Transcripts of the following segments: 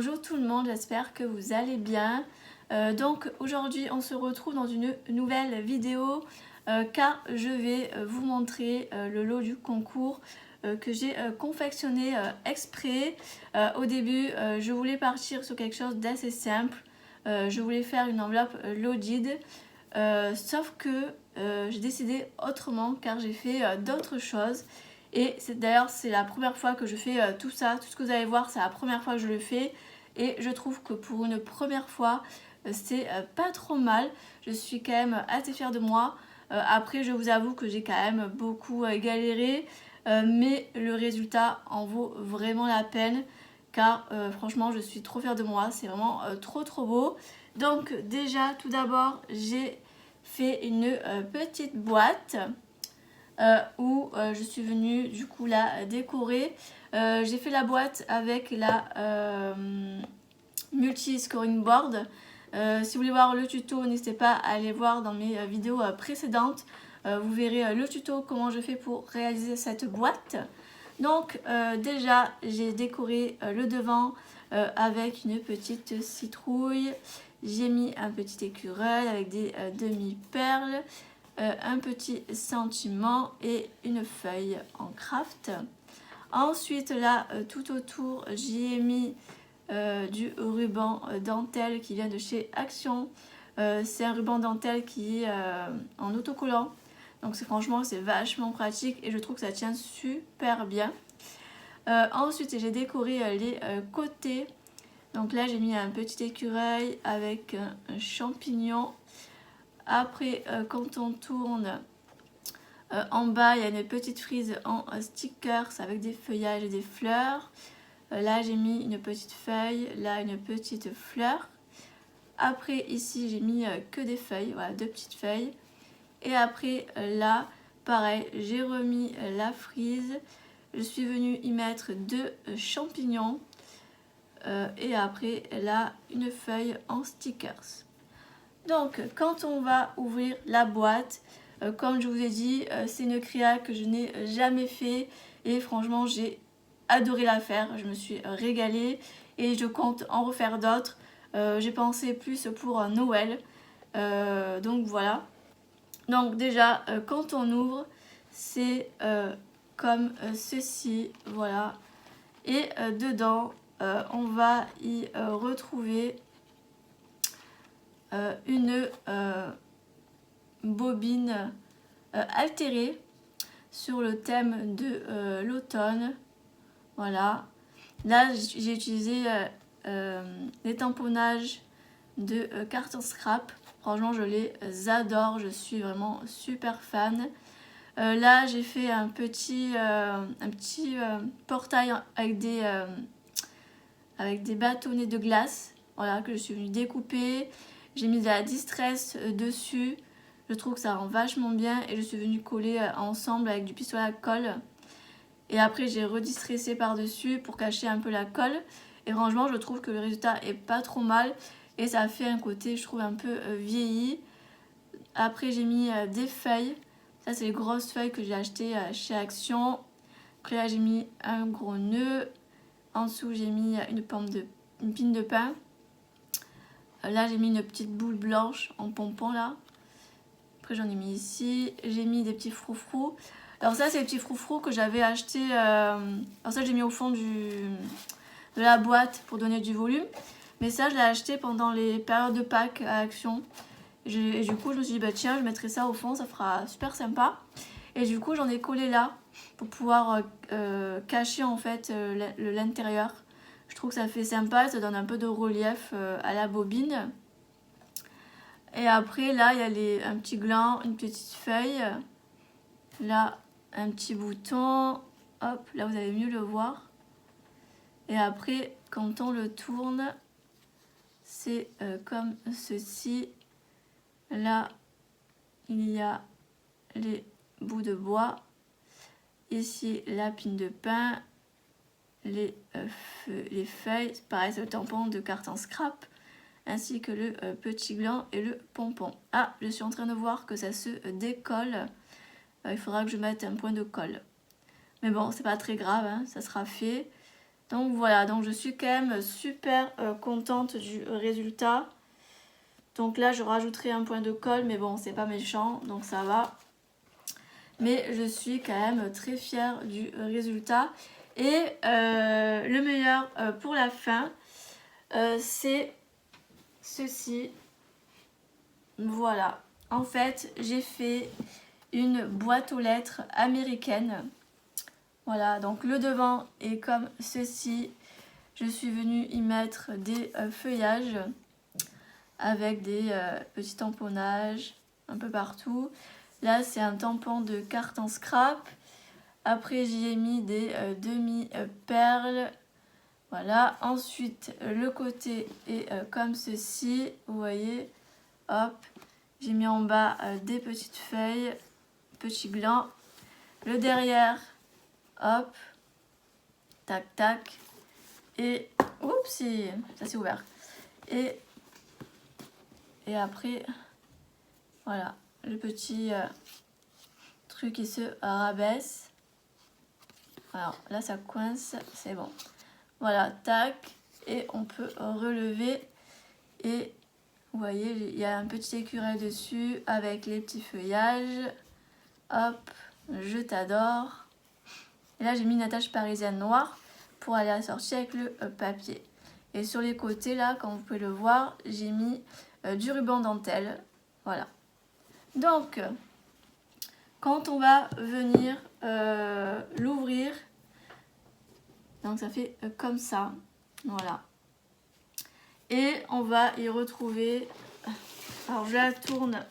Bonjour tout le monde, j'espère que vous allez bien. Donc aujourd'hui on se retrouve dans une nouvelle vidéo car je vais vous montrer le lot du concours que j'ai confectionné exprès. Au début je voulais partir sur quelque chose d'assez simple. Je voulais faire une enveloppe loaded. Sauf que j'ai décidé autrement car j'ai fait d'autres choses. Et d'ailleurs c'est la première fois que je fais tout ça, tout ce que vous allez voir c'est la première fois que je le fais et je trouve que pour une première fois c'est pas trop mal, je suis quand même assez fière de moi. Après je vous avoue que j'ai quand même beaucoup galéré mais le résultat en vaut vraiment la peine car franchement je suis trop fière de moi, c'est vraiment trop beau. Donc déjà tout d'abord j'ai fait une petite boîte où je suis venue du coup la décorer. J'ai fait la boîte avec la multi scoring board. Si vous voulez voir le tuto, n'hésitez pas à aller voir dans mes vidéos précédentes. Vous verrez le tuto comment je fais pour réaliser cette boîte. Donc déjà j'ai décoré le devant avec une petite citrouille. J'ai mis un petit écureuil avec des demi-perles. Un petit sentiment et une feuille en craft. Ensuite là tout autour j'y ai mis du ruban dentelle qui vient de chez Action. C'est un ruban dentelle qui est en autocollant, donc franchement c'est vachement pratique et je trouve que ça tient super bien. Ensuite j'ai décoré les côtés, donc là j'ai mis un petit écureuil avec un champignon. Après quand on tourne en bas il y a une petite frise en stickers avec des feuillages et des fleurs. Là j'ai mis une petite feuille, là une petite fleur. Après ici j'ai mis que des feuilles, voilà, deux petites feuilles. Et après là pareil j'ai remis la frise. Je suis venue y mettre deux champignons. Et après là une feuille en stickers. Donc quand on va ouvrir la boîte, comme je vous ai dit, c'est une créa que je n'ai jamais fait et franchement j'ai adoré la faire, je me suis régalée et je compte en refaire d'autres. J'ai pensé plus pour Noël, donc voilà. Donc déjà quand on ouvre c'est comme ceci, voilà, et dedans on va y retrouver une bobine altérée sur le thème de l'automne. Voilà, là j'ai utilisé les tamponnages de carton scrap. Franchement je les adore, je suis vraiment super fan. Là j'ai fait un petit portail avec des bâtonnets de glace, voilà, que je suis venue découper. J'ai mis de la distress dessus, je trouve que ça rend vachement bien et je suis venue coller ensemble avec du pistolet à colle. Et après j'ai redistressé par dessus pour cacher un peu la colle et franchement je trouve que le résultat est pas trop mal et ça fait un côté je trouve un peu vieilli. Après j'ai mis des feuilles, ça c'est les grosses feuilles que j'ai achetées chez Action. Donc là j'ai mis un gros nœud, en dessous j'ai mis une pine de pain. Là j'ai mis une petite boule blanche en pompon là. Après j'en ai mis ici, j'ai mis des petits froufrous. Alors ça c'est les petits froufrous que j'avais acheté, alors ça j'ai mis au fond de la boîte pour donner du volume. Mais ça je l'ai acheté pendant les périodes de Pâques à Action. Et du coup je me suis dit bah tiens je mettrai ça au fond, ça fera super sympa. Et du coup j'en ai collé là pour pouvoir cacher en fait l'intérieur. Je trouve que ça fait sympa, ça donne un peu de relief à la bobine. Et après là il y a un petit gland, une petite feuille. Là un petit bouton. Hop, là vous allez mieux le voir. Et après quand on le tourne, c'est comme ceci. Là il y a les bouts de bois. Ici la pine de pain. Les feuilles, pareil c'est le tampon de carton scrap, ainsi que le petit gland et le pompon. Ah, je suis en train de voir que ça se décolle, il faudra que je mette un point de colle. Mais bon, c'est pas très grave, hein, ça sera fait. Donc voilà, donc je suis quand même super contente du résultat. Donc là, je rajouterai un point de colle, mais bon, c'est pas méchant, donc ça va. Mais je suis quand même très fière du résultat. Et le meilleur pour la fin, c'est ceci. Voilà. En fait, j'ai fait une boîte aux lettres américaine. Voilà, donc le devant est comme ceci. Je suis venue y mettre des feuillages avec des petits tamponnages un peu partout. Là, c'est un tampon de carte en scrap. Après, j'y ai mis des demi-perles. Voilà. Ensuite, le côté est comme ceci. Vous voyez. Hop. J'ai mis en bas des petites feuilles, petits glands. Le derrière, hop. Tac, tac. Et, oups, ça s'est ouvert. Et après, voilà, le petit truc qui se rabaisse. Alors là, ça coince, c'est bon. Voilà, tac. Et on peut relever. Et vous voyez, il y a un petit écureuil dessus avec les petits feuillages. Hop, je t'adore. Et là, j'ai mis une attache parisienne noire pour aller assortir avec le papier. Et sur les côtés, là, comme vous pouvez le voir, j'ai mis du ruban dentelle. Voilà. Donc, quand on va venir l'ouvrir, donc ça fait comme ça. Voilà. Et on va y retrouver... Alors, je la tourne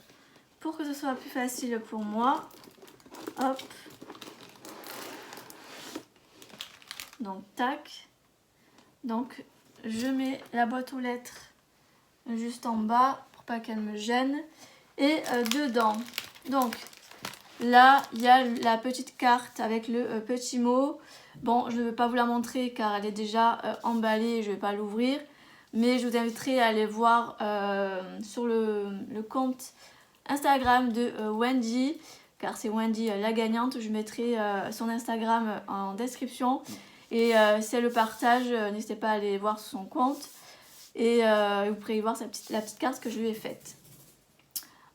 pour que ce soit plus facile pour moi. Hop. Donc, tac. Donc, je mets la boîte aux lettres juste en bas pour pas qu'elle me gêne. Et dedans, donc là, il y a la petite carte avec le petit mot. Bon, je ne vais pas vous la montrer car elle est déjà emballée et je ne vais pas l'ouvrir. Mais je vous inviterai à aller voir sur le compte Instagram de Wendy, car c'est Wendy la gagnante. Je mettrai son Instagram en description. Et si elle le partage, n'hésitez pas à aller voir son compte. Et vous pourrez y voir la petite carte que je lui ai faite.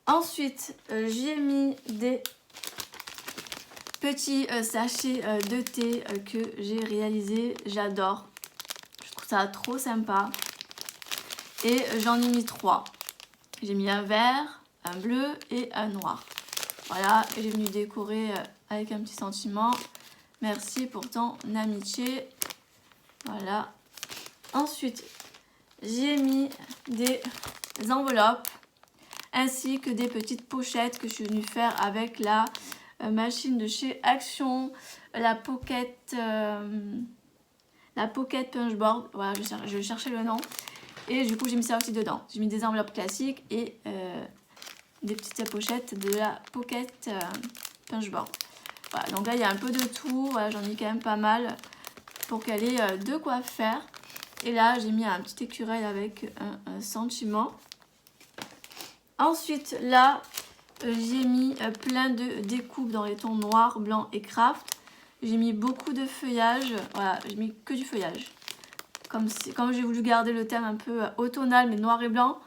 Ensuite, j'y ai mis des petits sachets de thé que j'ai réalisés. J'adore. Je trouve ça trop sympa. Et j'en ai mis 3. J'ai mis un vert, un bleu et un noir. Voilà, et j'ai venu décorer avec un petit sentiment. Merci pour ton amitié. Voilà. Ensuite, j'ai mis des enveloppes ainsi que des petites pochettes que je suis venue faire avec la machine de chez Action, la Pocket Punchboard. Voilà, je cherchais le nom. Et du coup, j'ai mis ça aussi dedans. J'ai mis des enveloppes classiques et des petites pochettes de la Pocket Punchboard. Voilà, donc là, il y a un peu de tout. Voilà, j'en ai quand même pas mal pour qu'elle ait de quoi faire. Et là, j'ai mis un petit écureuil avec un sentiment. Ensuite, là, j'ai mis plein de découpes dans les tons noir, blanc et craft. J'ai mis beaucoup de feuillage. Voilà, j'ai mis que du feuillage. Comme j'ai voulu garder le thème un peu automnal, mais noir et blanc.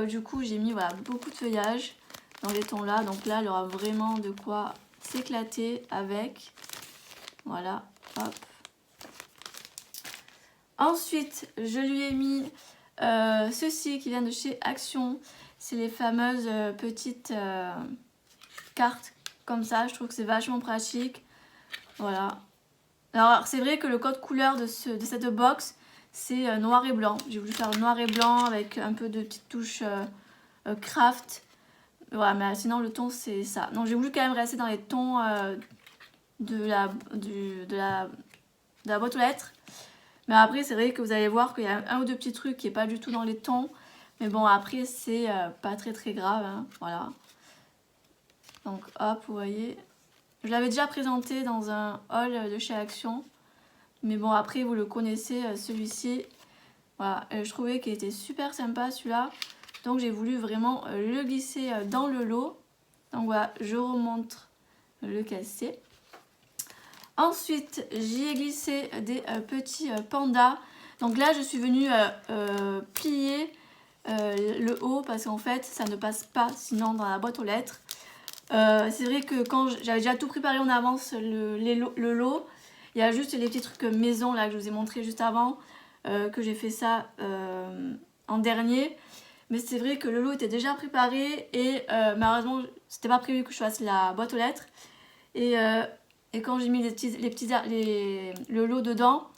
Du coup, j'ai mis voilà, beaucoup de feuillage dans les tons là. Donc là, elle aura vraiment de quoi s'éclater avec. Voilà, hop. Ensuite, je lui ai mis ceci qui vient de chez Action. C'est les fameuses petites cartes comme ça. Je trouve que c'est vachement pratique. Voilà. Alors, c'est vrai que le code couleur de cette box, c'est noir et blanc. J'ai voulu faire noir et blanc avec un peu de petites touches craft. Voilà, mais sinon, le ton, c'est ça. Donc, j'ai voulu quand même rester dans les tons de la boîte aux lettres. Mais après, c'est vrai que vous allez voir qu'il y a un ou deux petits trucs qui n'est pas du tout dans les tons. Mais bon, après, c'est pas très très grave. Hein. Voilà. Donc, hop, vous voyez. Je l'avais déjà présenté dans un haul de chez Action. Mais bon, après, vous le connaissez, celui-ci. Voilà. Je trouvais qu'il était super sympa, celui-là. Donc, j'ai voulu vraiment le glisser dans le lot. Donc, voilà, je remonte lequel c'est. Ensuite, j'y ai glissé des petits pandas. Donc là, je suis venue plier le haut parce qu'en fait, ça ne passe pas sinon dans la boîte aux lettres. C'est vrai que quand j'avais déjà tout préparé en avance le lot, il y a juste les petits trucs maison là que je vous ai montré juste avant, que j'ai fait ça en dernier. Mais c'est vrai que le lot était déjà préparé et malheureusement c'était pas prévu que je fasse la boîte aux lettres. Et quand j'ai mis le lot dedans,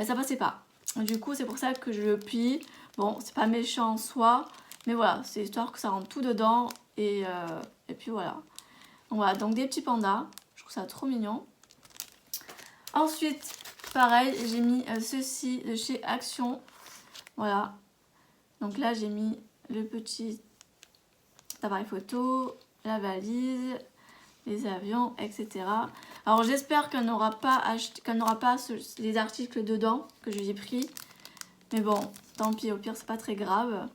ça passait pas. Du coup c'est pour ça que je le plie. Bon, c'est pas méchant en soi, mais voilà, c'est histoire que ça rentre tout dedans et puis voilà. Donc voilà, donc des petits pandas, je trouve ça trop mignon. Ensuite, pareil, j'ai mis ceci de chez Action. Voilà, donc là j'ai mis le petit appareil photo, la valise, les avions, etc. Alors j'espère qu'elle n'aura pas les articles dedans que j'ai pris. Mais bon, tant pis, au pire c'est pas très grave.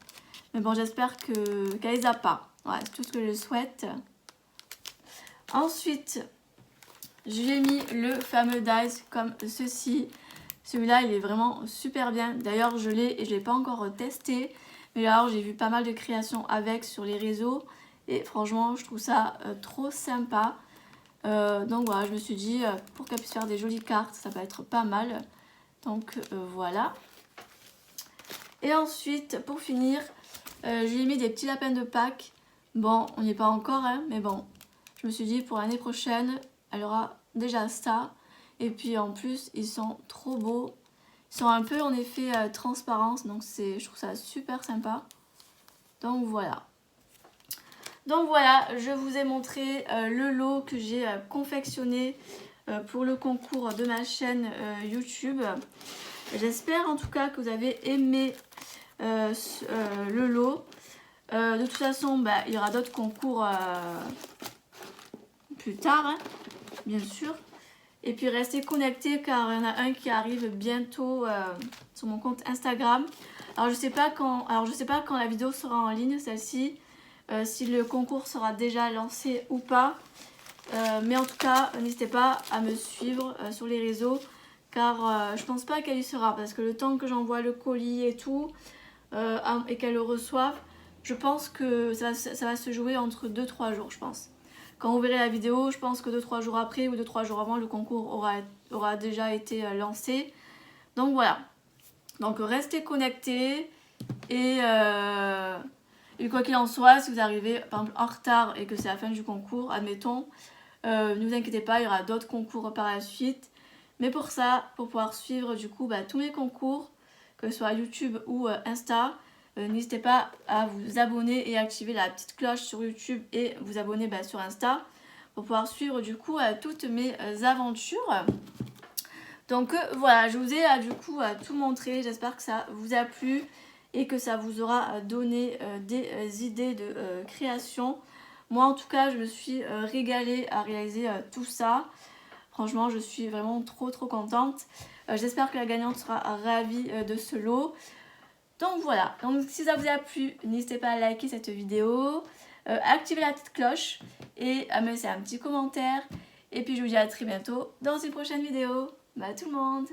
Mais bon, j'espère qu'elle les a pas. Voilà, c'est tout ce que je souhaite. Ensuite, j'ai mis le fameux dice comme ceci. Celui-là, il est vraiment super bien. D'ailleurs, je l'ai et je ne l'ai pas encore testé. Mais alors, j'ai vu pas mal de créations avec sur les réseaux. Et franchement, je trouve ça trop sympa. Donc voilà, je me suis dit, pour qu'elle puisse faire des jolies cartes, ça va être pas mal. Donc voilà. Et ensuite, pour finir, j'ai mis des petits lapins de Pâques. Bon, on n'y est pas encore, hein, mais bon. Je me suis dit, pour l'année prochaine, elle aura déjà ça. Et puis en plus, ils sont trop beaux. Ils sont un peu en effet transparence, donc je trouve ça super sympa. Donc voilà. Donc voilà, je vous ai montré le lot que j'ai confectionné pour le concours de ma chaîne YouTube. J'espère en tout cas que vous avez aimé le lot. De toute façon, bah, il y aura d'autres concours plus tard, hein, bien sûr. Et puis restez connectés car il y en a un qui arrive bientôt sur mon compte Instagram. Alors je sais pas quand la vidéo sera en ligne, celle-ci, si le concours sera déjà lancé ou pas. Mais en tout cas, n'hésitez pas à me suivre sur les réseaux car je pense pas qu'elle y sera parce que le temps que j'envoie le colis et tout et qu'elle le reçoive, je pense que ça va se jouer entre 2-3 jours, je pense. Quand vous verrez la vidéo, je pense que 2-3 jours après ou 2-3 jours avant, le concours aura déjà été lancé. Donc voilà. Donc restez connectés et quoi qu'il en soit, si vous arrivez par exemple en retard et que c'est la fin du concours, admettons, ne vous inquiétez pas, il y aura d'autres concours par la suite. Mais pour ça, pour pouvoir suivre du coup tous mes concours, que ce soit YouTube ou Insta, n'hésitez pas à vous abonner et activer la petite cloche sur YouTube et vous abonner sur Insta pour pouvoir suivre du coup toutes mes aventures. Donc voilà, je vous ai du coup tout montré. J'espère que ça vous a plu et que ça vous aura donné des idées de création. Moi en tout cas, je me suis régalée à réaliser tout ça. Franchement, je suis vraiment trop contente. J'espère que la gagnante sera ravie de ce lot. Donc voilà, donc si ça vous a plu, n'hésitez pas à liker cette vidéo, activer la petite cloche et à me laisser un petit commentaire. Et puis je vous dis à très bientôt dans une prochaine vidéo. Bye tout le monde!